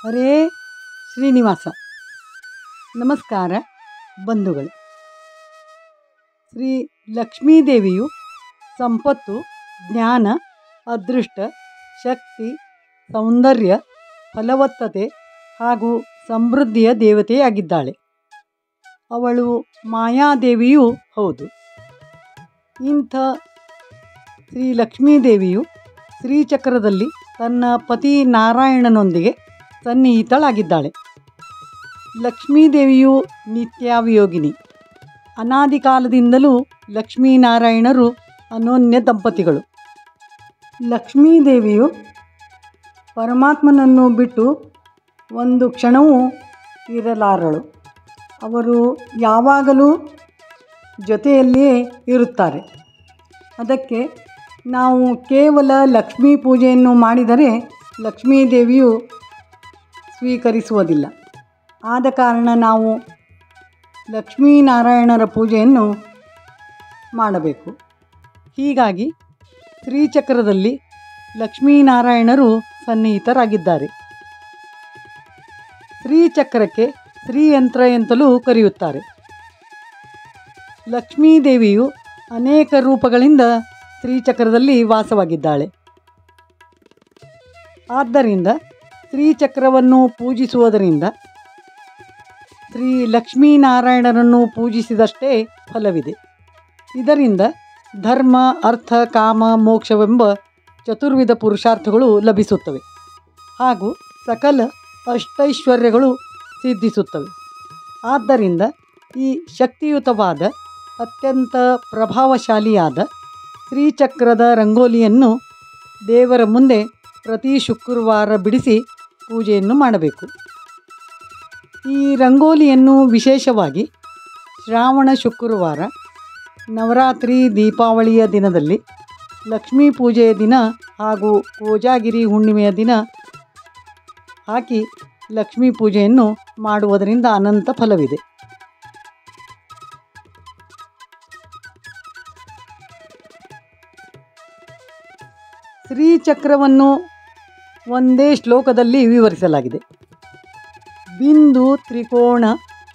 ಹರೇ ಶ್ರೀನಿವಾಸ. ನಮಸ್ಕಾರ ಬಂಧುಗಳೇ. ಶ್ರೀ ಲಕ್ಷ್ಮೀದೇವಿಯು ಸಂಪತ್ತು, ಜ್ಞಾನ, ಅದೃಷ್ಟ, ಶಕ್ತಿ, ಸೌಂದರ್ಯ, ಫಲವತ್ತತೆ ಹಾಗೂ ಸಮೃದ್ಧಿಯ ದೇವತೆಯಾಗಿದ್ದಾಳೆ. ಅವಳು ಮಾಯಾದೇವಿಯೂ ಹೌದು. ಇಂಥ ಶ್ರೀ ಲಕ್ಷ್ಮೀದೇವಿಯು ಶ್ರೀಚಕ್ರದಲ್ಲಿ ತನ್ನ ಪತಿ ನಾರಾಯಣನೊಂದಿಗೆ ಸನ್ನಿಹಿತಳಾಗಿದ್ದಾಳೆ. ಲಕ್ಷ್ಮೀದೇವಿಯು ನಿತ್ಯಾವಿಯೋಗಿನಿ. ಅನಾದಿ ಕಾಲದಿಂದಲೂ ಲಕ್ಷ್ಮೀನಾರಾಯಣರು ಅನೋನ್ಯ ದಂಪತಿಗಳು. ಲಕ್ಷ್ಮೀದೇವಿಯು ಪರಮಾತ್ಮನನ್ನು ಬಿಟ್ಟು ಒಂದು ಕ್ಷಣವೂ ಇರಲಾರಳು. ಅವರು ಯಾವಾಗಲೂ ಜೊತೆಯಲ್ಲಿಯೇ ಇರುತ್ತಾರೆ. ಅದಕ್ಕೆ ನಾವು ಕೇವಲ ಲಕ್ಷ್ಮೀ ಪೂಜೆಯನ್ನು ಮಾಡಿದರೆ ಲಕ್ಷ್ಮೀದೇವಿಯು ಸ್ವೀಕರಿಸುವುದಿಲ್ಲ. ಆದ ಕಾರಣ ನಾವು ಲಕ್ಷ್ಮೀನಾರಾಯಣರ ಪೂಜೆಯನ್ನು ಮಾಡಬೇಕು. ಹೀಗಾಗಿ ಶ್ರೀಚಕ್ರದಲ್ಲಿ ಲಕ್ಷ್ಮೀನಾರಾಯಣರು ಸನ್ನಿಹಿತರಾಗಿದ್ದಾರೆ. ಶ್ರೀಚಕ್ರಕ್ಕೆ ಶ್ರೀಯಂತ್ರ ಎಂತಲೂ ಕರೆಯುತ್ತಾರೆ. ಲಕ್ಷ್ಮೀದೇವಿಯು ಅನೇಕ ರೂಪಗಳಿಂದ ಶ್ರೀಚಕ್ರದಲ್ಲಿ ವಾಸವಾಗಿದ್ದಾಳೆ. ಆದ್ದರಿಂದ ಶ್ರೀಚಕ್ರವನ್ನು ಪೂಜಿಸುವುದರಿಂದ ಶ್ರೀ ಲಕ್ಷ್ಮೀನಾರಾಯಣರನ್ನು ಪೂಜಿಸಿದಷ್ಟೇ ಫಲವಿದೆ. ಇದರಿಂದ ಧರ್ಮ, ಅರ್ಥ, ಕಾಮ, ಮೋಕ್ಷವೆಂಬ ಚತುರ್ವಿಧ ಪುರುಷಾರ್ಥಗಳು ಲಭಿಸುತ್ತವೆ ಹಾಗೂ ಸಕಲ ಅಷ್ಟೈಶ್ವರ್ಯಗಳು ಸಿದ್ಧಿಸುತ್ತವೆ. ಆದ್ದರಿಂದ ಈ ಶಕ್ತಿಯುತವಾದ ಅತ್ಯಂತ ಪ್ರಭಾವಶಾಲಿಯಾದ ಶ್ರೀಚಕ್ರದ ರಂಗೋಲಿಯನ್ನು ದೇವರ ಮುಂದೆ ಪ್ರತಿ ಶುಕ್ರವಾರ ಬಿಡಿಸಿ ಪೂಜೆಯನ್ನು ಮಾಡಬೇಕು. ಈ ರಂಗೋಲಿಯನ್ನು ವಿಶೇಷವಾಗಿ ಶ್ರಾವಣ ಶುಕ್ರವಾರ, ನವರಾತ್ರಿ, ದೀಪಾವಳಿಯ ದಿನದಲ್ಲಿ, ಲಕ್ಷ್ಮೀ ಪೂಜೆಯ ದಿನ ಹಾಗೂ ಕೋಜಾಗಿರಿ ಹುಣ್ಣಿಮೆಯ ದಿನ ಹಾಕಿ ಲಕ್ಷ್ಮೀ ಪೂಜೆಯನ್ನು ಮಾಡುವುದರಿಂದ ಅನಂತ ಫಲವಿದೆ. ಶ್ರೀಚಕ್ರವನ್ನು ಒಂದೇ ಶ್ಲೋಕದಲ್ಲಿ ವಿವರಿಸಲಾಗಿದೆ. ಬಿಂದು, ತ್ರಿಕೋಣ,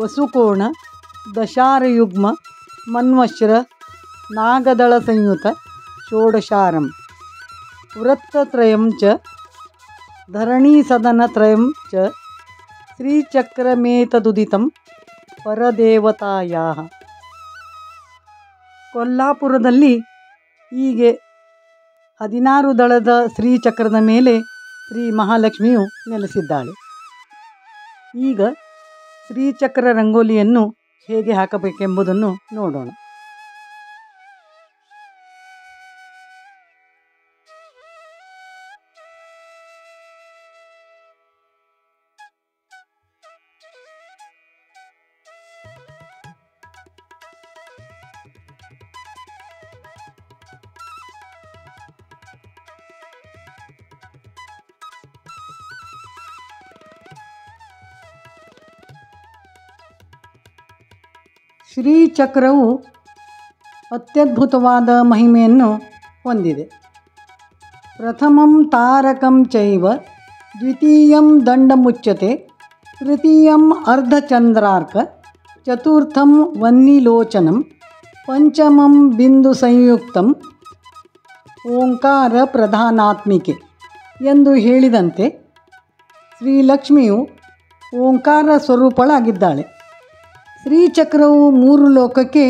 ವಸುಕೋಣ, ದಶಾರಯುಗ್ಮ, ಮನ್ವಶ್ರ, ನಾಗದಳ ಸಂಯುತ, ಷೋಡಶಾರಂ, ವೃತ್ತತ್ರಯಂ ಚ, ಧರಣೀಸದನತ್ರಯಂ ಚ, ಶ್ರೀಚಕ್ರಮೇತದುದಿತಂ ಪರದೇವತಾಯಾಃ. ಕೊಲ್ಲಾಪುರದಲ್ಲಿ ಹೀಗೆ 16 ದಳದ ಶ್ರೀಚಕ್ರದ ಮೇಲೆ ಶ್ರೀ ಮಹಾಲಕ್ಷ್ಮಿಯು ನೆಲೆಸಿದ್ದಾಳೆ. ಈಗ ಶ್ರೀಚಕ್ರ ರಂಗೋಲಿಯನ್ನು ಹೇಗೆ ಹಾಕಬೇಕೆಂಬುದನ್ನು ನೋಡೋಣ. ಶ್ರೀಚಕ್ರವು ಅತ್ಯದ್ಭುತವಾದ ಮಹಿಮೆಯನ್ನು ಹೊಂದಿದೆ. ಪ್ರಥಮಂ ತಾರಕಂ ಚೈವ, ದ್ವಿತೀಯಂ ದಂಡಮುಚ್ಯತೆ, ತೃತೀಯಂ ಅರ್ಧಚಂದ್ರಾರ್ಕ, ಚತುರ್ಥಂ ವನ್ನಿಲೋಚನಂ, ಪಂಚಮಂ ಬಿಂದು ಸಂಯುಕ್ತಂ, ಓಂಕಾರ ಪ್ರಧಾನಾತ್ಮಿಕೆ ಎಂದು ಹೇಳಿದಂತೆ ಶ್ರೀಲಕ್ಷ್ಮಿಯು ಓಂಕಾರ ಸ್ವರೂಪಳಾಗಿದ್ದಾಳೆ. ಶ್ರೀಚಕ್ರವು 3 ಲೋಕಕ್ಕೆ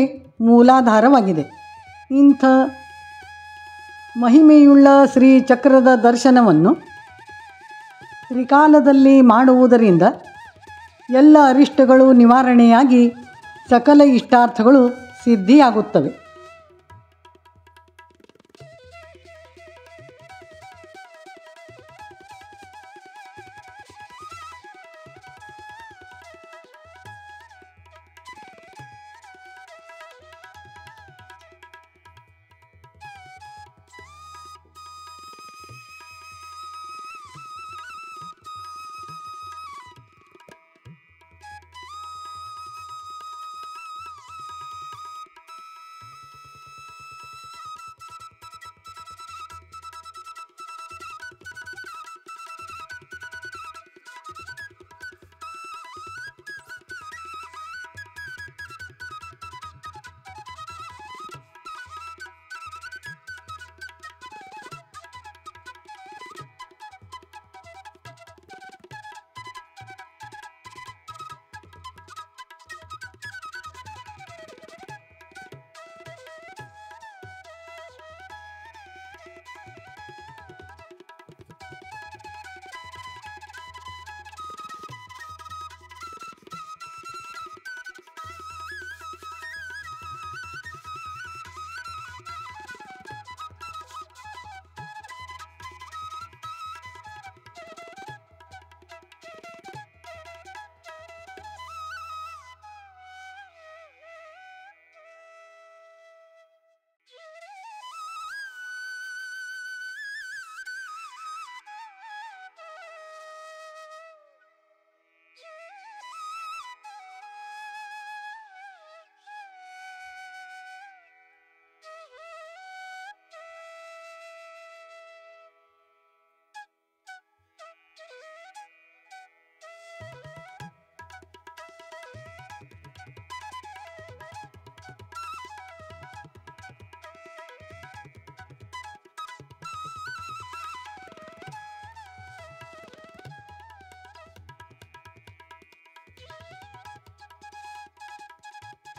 ಮೂಲಾಧಾರವಾಗಿದೆ. ಇಂಥ ಮಹಿಮೆಯುಳ್ಳ ಶ್ರೀಚಕ್ರದ ದರ್ಶನವನ್ನು ತ್ರಿಕಾಲದಲ್ಲಿ ಮಾಡುವುದರಿಂದ ಎಲ್ಲ ಅರಿಷ್ಟಗಳು ನಿವಾರಣೆಯಾಗಿ ಸಕಲ ಇಷ್ಟಾರ್ಥಗಳು ಸಿದ್ಧಿಯಾಗುತ್ತವೆ.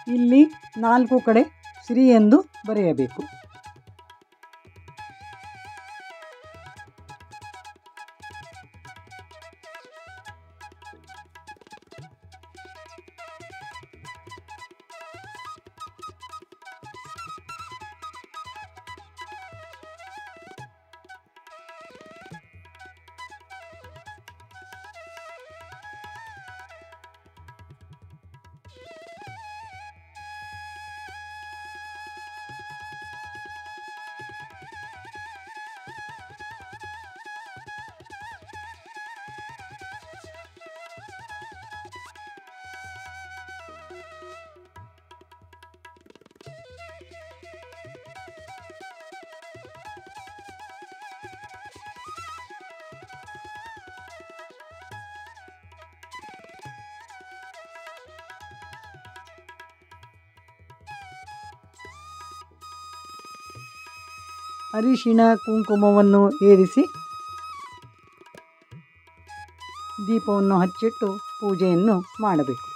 ಇಲ್ಲಿ 4 ಕಡೆ ಶ್ರೀ ಎಂದು ಬರೆಯಬೇಕು. ಅರಿಶಿಣ ಕುಂಕುಮವನ್ನು ಏರಿಸಿ ದೀಪವನ್ನು ಹಚ್ಚಿಟ್ಟು ಪೂಜೆಯನ್ನು ಮಾಡಬೇಕು.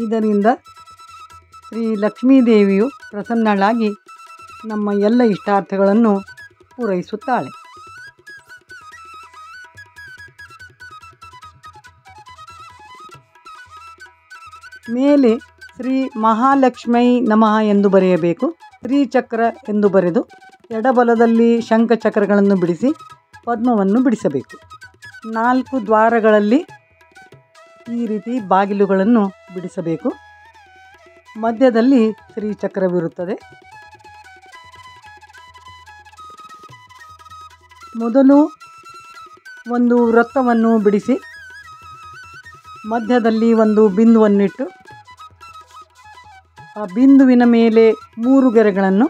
ಇದರಿಂದ ಶ್ರೀ ಲಕ್ಷ್ಮೀದೇವಿಯು ಪ್ರಸನ್ನಳಾಗಿ ನಮ್ಮ ಎಲ್ಲ ಇಷ್ಟಾರ್ಥಗಳನ್ನು ಪೂರೈಸುತ್ತಾಳೆ. ಮೇಲೆ ಶ್ರೀ ಮಹಾಲಕ್ಷ್ಮೈ ನಮಃ ಎಂದು ಬರೆಯಬೇಕು. ಶ್ರೀಚಕ್ರ ಎಂದು ಬರೆದು ಎಡಬಲದಲ್ಲಿ ಶಂಖಚಕ್ರಗಳನ್ನು ಬಿಡಿಸಿ ಪದ್ಮವನ್ನು ಬಿಡಿಸಬೇಕು. 4 ದ್ವಾರಗಳಲ್ಲಿ ಈ ರೀತಿ ಬಾಗಿಲುಗಳನ್ನು ಬಿಡಿಸಬೇಕು. ಮಧ್ಯದಲ್ಲಿ ಶ್ರೀಚಕ್ರವಿರುತ್ತದೆ. ಮೊದಲು ಒಂದು ವೃತ್ತವನ್ನು ಬಿಡಿಸಿ ಮಧ್ಯದಲ್ಲಿ ಒಂದು ಬಿಂದುವನ್ನಿಟ್ಟು ಆ ಬಿಂದುವಿನ ಮೇಲೆ 3 ಗೆರೆಗಳನ್ನು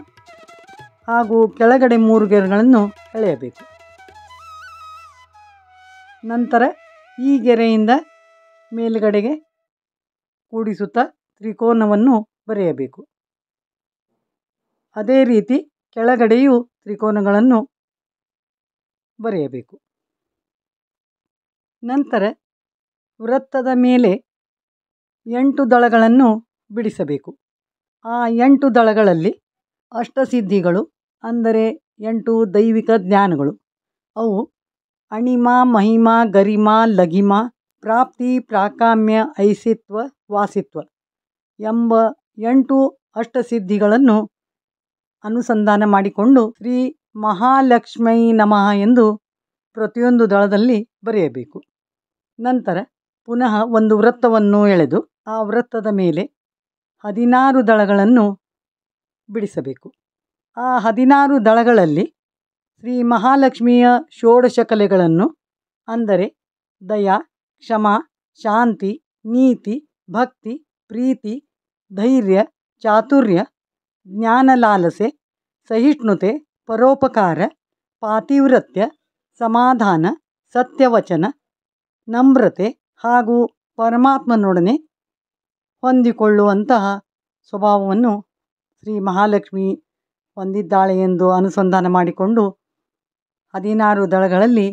ಹಾಗೂ ಕೆಳಗಡೆ 3 ಗೆರೆಗಳನ್ನು ಎಳೆಯಬೇಕು. ನಂತರ ಈ ಗೆರೆಯಿಂದ ಮೇಲುಗಡೆಗೆ ಕೂಡಿಸುತ್ತಾ ತ್ರಿಕೋನವನ್ನು ಬರೆಯಬೇಕು. ಅದೇ ರೀತಿ ಕೆಳಗಡೆಯೂ ತ್ರಿಕೋನಗಳನ್ನು ಬರೆಯಬೇಕು. ನಂತರ ವೃತ್ತದ ಮೇಲೆ 8 ದಳಗಳನ್ನು ಬಿಡಿಸಬೇಕು. ಆ 8 ದಳಗಳಲ್ಲಿ ಅಷ್ಟಸಿದ್ಧಿಗಳು ಅಂದರೆ 8 ದೈವಿಕ ಜ್ಞಾನಗಳು, ಅವು ಅಣಿಮಾ ಮಹಿಮಾ ಗರಿಮಾ ಲಘಿಮಾ ಪ್ರಾಪ್ತಿ ಪ್ರಾಕಾಮ್ಯ ಐಸಿತ್ವ ವಾಸಿತ್ವ ಎಂಬ 8 ಅಷ್ಟಸಿದ್ಧಿಗಳನ್ನು ಅನುಸಂಧಾನ ಮಾಡಿಕೊಂಡು ಶ್ರೀ ಮಹಾಲಕ್ಷ್ಮೈ ನಮಃ ಎಂದು ಪ್ರತಿಯೊಂದು ದಳದಲ್ಲಿ ಬರೆಯಬೇಕು. ನಂತರ ಪುನಃ ಒಂದು ವೃತ್ತವನ್ನು ಎಳೆದು ಆ ವೃತ್ತದ ಮೇಲೆ 16 ದಳಗಳನ್ನು ಬಿಡಿಸಬೇಕು. ಆ 16 ದಳಗಳಲ್ಲಿ ಶ್ರೀ ಮಹಾಲಕ್ಷ್ಮಿಯ ಷೋಡಶ ಕಲೆಗಳನ್ನು ಅಂದರೆ ದಯಾ, ಕ್ಷಮಾ, ಶಾಂತಿ, ನೀತಿ, ಭಕ್ತಿ, ಪ್ರೀತಿ, ಧೈರ್ಯ, ಚಾತುರ್ಯ, ಜ್ಞಾನಲಾಲಸೆ, ಸಹಿಷ್ಣುತೆ, ಪರೋಪಕಾರ, ಪಾತಿವ್ರತ್ಯ, ಸಮಾಧಾನ, ಸತ್ಯವಚನ, ನಮ್ರತೆ ಹಾಗೂ ಪರಮಾತ್ಮನೊಡನೆ ಹೊಂದಿಕೊಳ್ಳುವಂತಹ ಸ್ವಭಾವವನ್ನು ಶ್ರೀ ಮಹಾಲಕ್ಷ್ಮಿ ಹೊಂದಿದ್ದಾಳೆ ಎಂದು ಅನುಸಂಧಾನ ಮಾಡಿಕೊಂಡು 16 ದಳಗಳಲ್ಲಿ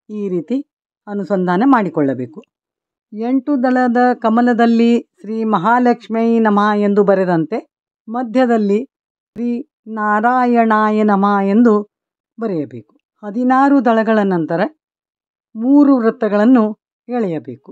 ಈ ರೀತಿ ಅನುಸಂಧಾನ ಮಾಡಿಕೊಳ್ಳಬೇಕು. 8 ದಳದ ಕಮಲದಲ್ಲಿ ಶ್ರೀ ಮಹಾಲಕ್ಷ್ಮೈ ನಮಃ ಎಂದು ಬರೆದಂತೆ ಮಧ್ಯದಲ್ಲಿ ಶ್ರೀ ನಾರಾಯಣಾಯ ನಮಃ ಎಂದು ಬರೆಯಬೇಕು. 16 ದಳಗಳ ನಂತರ 3 ವೃತ್ತಗಳನ್ನು ಎಳೆಯಬೇಕು.